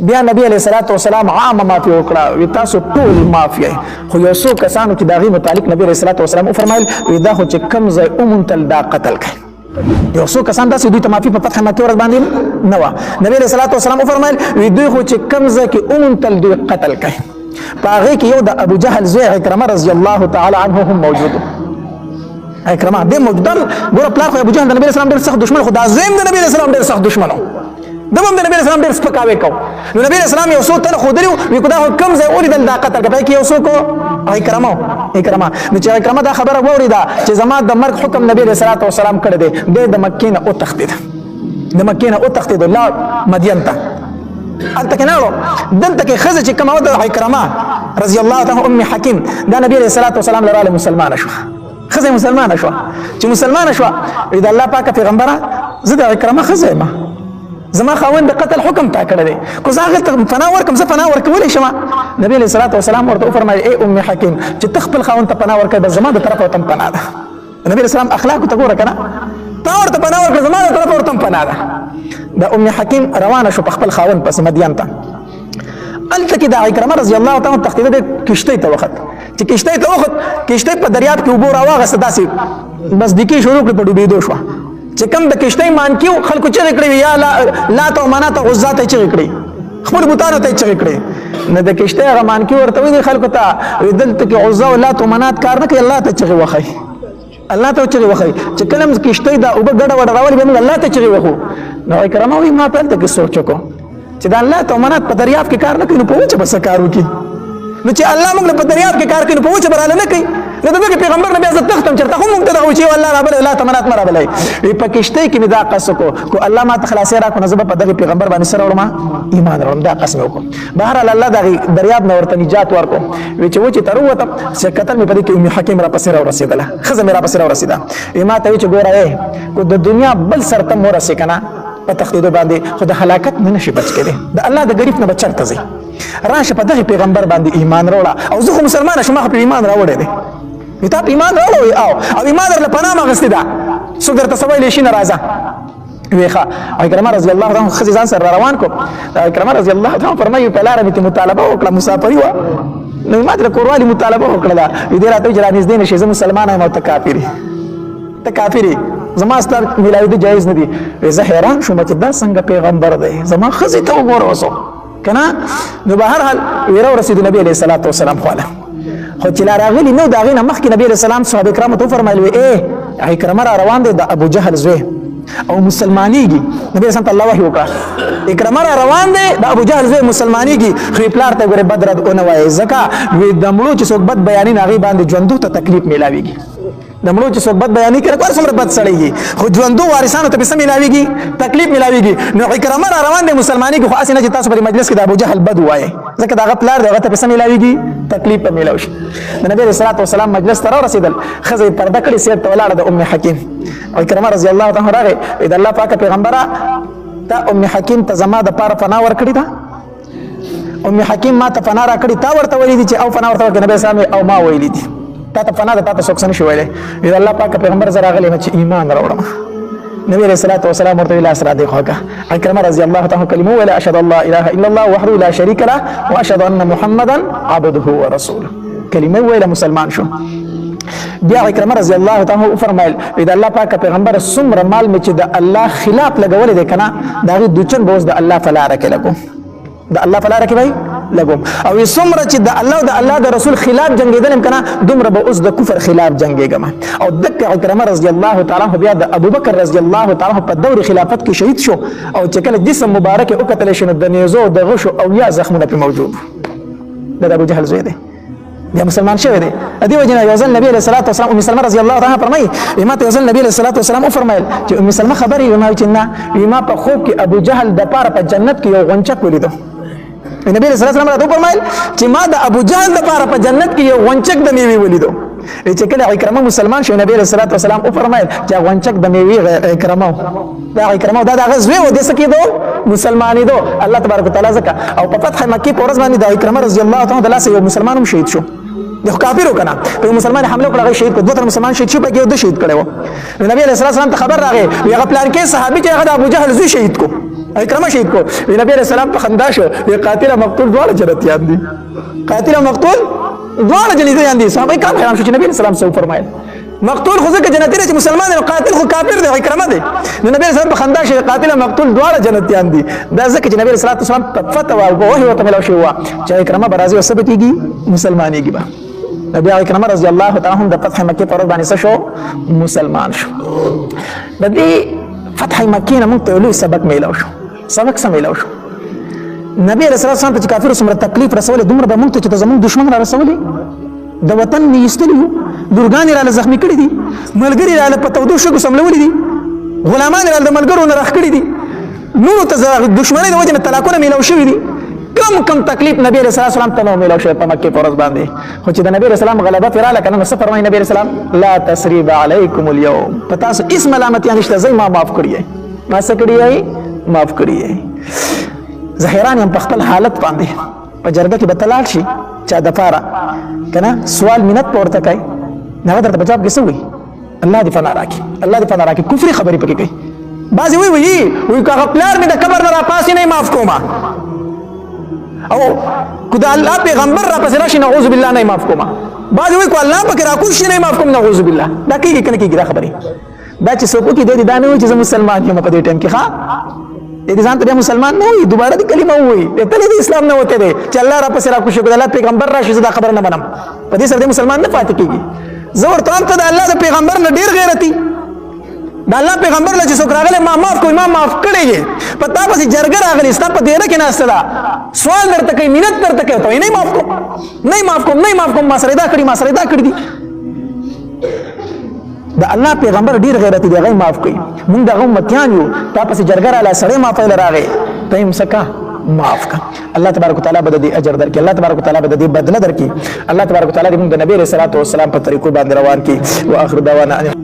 بیا نبی علیہ الصلوۃ والسلام عام معافی وکړه وی تاسو ټول معافی خو یو څو کسانو چې داغي متعلق نبی علیہ الصلوۃ والسلام فرمایل وی دا خو چې کم ځای اومنتل دا قتل کړي یو څو کسان داسې دوی ته معافی په فتح مکه ورځ باندې نه و نبی علیہ الصلوۃ والسلام فرمایل وی دوی خو چې کم ځای کې اومنتل دوی قتل کړي پاغه کې یو د ابو جهل زوی عکرمه رضی الله تعالی عنه هم موجود عکرمه د موجودن ګور پلار خو ابو جهل د نبی اسلام ډېر سخت دشمن خدا زم د نبی اسلام ډېر سخت دشمن دمم د نبی اسلام ډېر سپکاوي کو نو نبی اسلام یو څو تن خو درو وی کو دا کم ځای اوریدل دا قتل کوي کې یو څو کو عکرمه نو چې عکرمه دا خبره وریدا چې زما د مرګ حکم نبی صلی الله علیه وسلم کړی دی د مکې نه او تختید الله مدین ته انت کناړو دلته کې خزه چې کومه د عکرمه رضی الله تعالی ام حکیم دا نبی صلی الله علیه وسلم لراله مسلمان شو خزه مسلمان شو چې مسلمان شو اذا الله پاک پیغمبره زه د عکرمه خزه ما زما خاوند د قتل حکم تا کړی دی کو زه ته فنا ورکم زه فنا ورکولی شم نبی صلی الله علیه وسلم ورته فرمایي ای ام حکیم چې تخپل خاوند ته فنا ورکړي زما د طرفه تم فنا ده نبی اسلام اخلاق ته ګوره کنه تا ورته فنا ورکړي زما د طرفه تم فنا ده د ام حکیم روانه شو په خپل خاوند پس مدین ته الته کې د عکرمه رضی الله تعالی تختیده د کشته ته وخت چې کشته په دریاب کې وبو راواغسته داسې بس دکی شروع کړ په ډوبېدو شو چې کم د کشته مانکیو خلکو چې کړی یا لا ته منات غزا ته چې کړی خپل بوتانو ته چې کړی نه د کشته غ مانکیو ورته وی خلکو ته دلته کې غزا او لا ته منات کار نه کوي الله ته چې وخی الله ته چې وخی چې کلم کشته دا او بغړه وړ راول به الله ته چې وخو نو عکرمه وی ما په دې کې سوچ وکړ چې دا الله ته منات په دریاب کې کار نه کوي نو په وچه بس کار وکړي نو چې الله موږ په دریاب کې کار کوي نو په وچه براله نه کوي نو دغه پیغمبر نبی عزت تختم چرته هم موږ ته دا چې الله رب الله تمنات مرا بلای په کشته کې مدا قص کو الله ما تخلاصي را کو نزب په دغه پیغمبر باندې سره ورما ایمان ورم دا قسم وکړو بهر الله دغه دریاب نو ورته نجات ورکو وی چې و چې تر وته چې قتل می په دې کې ام حکیم را پسې را رسیدله خزه می را پسې را رسیدا ایما ته چې ګوره کو د دنیا بل سرته مور رسې کنه په تخدید باندې خو د هلاکت نه نشي بچ کېده د الله د غریب نه بچرته زی راشه په دغه پیغمبر باندې ایمان وروړه او زه مسلمان شوم په ایمان راوړې دي ته ایمان راوړې او ایمان در پناه مغستې ده څوک درته سوال شي ناراضه ویخه عکرمه رضی الله عنه خزیزان سره روان کو عکرمه رضی الله عنه فرمایي په لار مې مطالبه وکړه مسافری و نو ما د کوروالی مطالبه وکړه دې راته جرا نږدې نشي زه مسلمان یم او ته کافری زما ستر ملایو دي جایز نه دي زه حیران شوم چې دا څنګه پیغمبر دی زما خزي ته وګوره وسو کنه نو بهر حال ویرو رسول نبی علیہ الصلوۃ والسلام خو چې لا راغلی نو دا غینه مخکې نبی علیہ السلام صحابه کرام ته فرمایلی عکرمه را روان دی د ابو جهل زوی او مسلمانیږي نبی رسول الله وحی وکړه عکرمه را روان دی د ابو جهل زوی مسلمانیږي خو پلار ته ګوره بدر اون وای زکه وی د مړو چې څوک بد بیانې هغه باندې ژوندو ته تکلیف میلاویږي د مړو چې څوک بد بیانې کړي کور څومره بد سړیږي خو ژوندو وارثانو ته به ملاویږي تکلیف ملاویږي نو عکرمه را روان دی مسلمانیږي خو اسنه چې تاسو په مجلس کې د ابو جهل بد وای ځکه دا پلار دی هغه ته به ملاویږي تکلیف په ملاوي شي د نبی رسول الله والسلام مجلس ته رسیدل خزه پرده کړي سیټ ته ولاړه د ام حکیم عکرمه رضی الله تعالی عنها د الله پاک پیغمبره تا ام حکیم ته زما د پاره فنا ور کړی دا ام حکیم ما ته فنا را کړی تا ورته ویلي دي چې او فنا ورته نبی سلام او ما ویلي دي تا ته فنا د تا ته سوکسن شو ویلې د الله پاک پیغمبر زرا غلی چې ایمان راوړم نبی رسول الله والسلام ورته ویل اسرا دی خوګه عکرمه رضی الله تعالی کلمه ولا اشهد الله اله الا الله وحده لا شريك له واشهد ان محمدا عبده ورسوله کلمه ویل مسلمان شو بیا عکرمه رضی الله تعالی فرمایل د الله پاک پیغمبر سمره مال می چې د الله خلاف لګول دي کنه دا غي دوچن بوز د الله فلا رکه لګو د الله فلا رکه وای لګوم او سمره چې د الله او د الله د رسول خلاف جنگیدل کنه دومره به اوس د کفر خلاف جنگیږم او دک عکرمه رضی الله تعالی بیا د ابوبکر رضی الله تعالی په دور خلافت کې شهید شو او چې کله جسم مبارک او قتل شنو د نیزو د غشو او یا زخمونه په موجود د ابو جهل زوی دی یا مسلمان شوی دی ادي وجنه یوزل نبی علیہ الصلوۃ والسلام ام سلمہ رضی الله تعالی فرمایي ایمه ته یوزل نبی علیہ الصلوۃ والسلام فرمایل چې ام سلمہ خبري ما چې نه ایمه په خوب کې ابو جهل د پاره په جنت کې یو غنچک ولیدو نبی علیہ الصلوۃ والسلام راته فرمایل چې ما د ابو جهل د پاره په جنت کې یو غنچک د میوه ولیدو چې کله عکرمه مسلمان شو نبی علیہ الصلوۃ والسلام فرمایل چې غنچک د میوه عکرمه دا عکرمه دا غزوه و د سکیدو مسلمانی دو الله تبارک وتعالى زکه او په فتح مکه په ورځ باندې د عکرمه رضی الله تعالی عنہ یو مسلمان هم شهید شو د کافرو کنه په مسلمان حمله کړه شهید کو دوه مسلمان شهید شو په کې د شهید کړو نبی علیہ الصلوۃ والسلام ته خبر راغی هغه پلان کې صحابي چې هغه د ابو جهل زوی شهید کو اکرمه شهید کو. نبی علیہ السلام په خندا شو قاتل او مقتول دواړه جنتیان دي. قاتل او مقتول دواړه جنتیان دي. صحابه کرام حیران شو چې نبی علیہ السلام څه فرمایل. مقتول خو ځکه جنتی دی چې مسلمان دی، قاتل خو کافر دی، اکرمه دی. نو نبی علیہ السلام په خندا شو قاتل او مقتول دواړه جنتیان دي. دا ځکه چې نبی علیہ السلام په فتوا او وحی ورته ملو شو چې اکرمه برازي او ثبتيږي مسلمانېږي به. نبی اکرمه رضی الله تعالی عنہ د فتح مکه پر باندې څه شو؟ مسلمان شو. د دې فتح مکه نه موږ ته لوی سبق میلاو شو. سبق څه میلاو شو؟ نبی رسول الله ته چې کافر سره تکلیف رسول دومره به موږ ته چې زموږ دشمن را رسولي د وطن نیستلیو درګان را زخمی کړی دي، ملګری را په تودو شګو سملولي دي، غلامان را د ملګرو نه راخ کړی دي، نور ته دشمنی د وجه نه طلاقونه میلاو شوي دي. کم تکلیف نبی رسول الله صلی الله علیه وسلم میلاو شوی په مکه پرز باندې. خو چې د نبی رسول الله غلبت رااله کنه نو څه فرمایي نبی رسول الله؟ لا تسریب علیکم اليوم، پتا سو اسم علامت یعنی شته زې ما معاف کړی ما څه کړی معاف کړی. زهیران هم په خپل حالت باندې په جرګه کې به تلاړ شي چا د پاره کنه سوال منت پورته کوي، نه درته په جواب کې څه وایي؟ الله دې فنا راکړي، الله دې فنا راکړي. کفري خبرې پکې کوي. بعضې وایي که پلار مې د قبر نه راپاسې نه معاف کومه، او که د الله پیغمبر راپسې راشي نعوذ بالله نه معاف کومه. بعضې وایي که الله پکې راکوز شي نه معاف کوم نعوذ بالله. دا کېږي که نه کېږي دا خبرې؟ دا چې څوک وکړي دی دا نه وایي چې زه مسلمان یم په دې ټایم کې. ښه دې ځان ته بیا مسلمان نه وایي، دوباره دې کلمه ووایي تلې د اسلام نه وتی دی چې الله راپسې راکوز شي، که د الله پیغمبر راشي زه دا خبره نه منم، په دې سره دې مسلمان نه پاتې کېږي. زه ورته وایم ته د الله د پیغمبر نه ډېر غیرتي، د الله پیغمبر له چې څوک راغلی ما معاف کوي، ما معاف کړی یې، په تا پسې جرګه راغلې ستا په دیره کې ناسته ده، سوال درته کوي، منت درته کوي، ته وایي نه معاف کوم نه معاف کوم نه معاف کوم، ما سره دا کړي ما سره دا کړي دي. د الله پیغمبر ډیر غیرتی دی، هغه معاف کوي. موږ دغه امتیان یو، تا پسې جرګه راله سړی معافی له راغی ته یې مسکه معاف کړه. الله تبارک وتعالی به د دې اجر درکړي، الله تبارک وتعالی به د دې بدله درکړي. الله تبارک وتعالی دې موږ د نبی رسول الله په طریقو باندې روان کړي. واخر دعوانا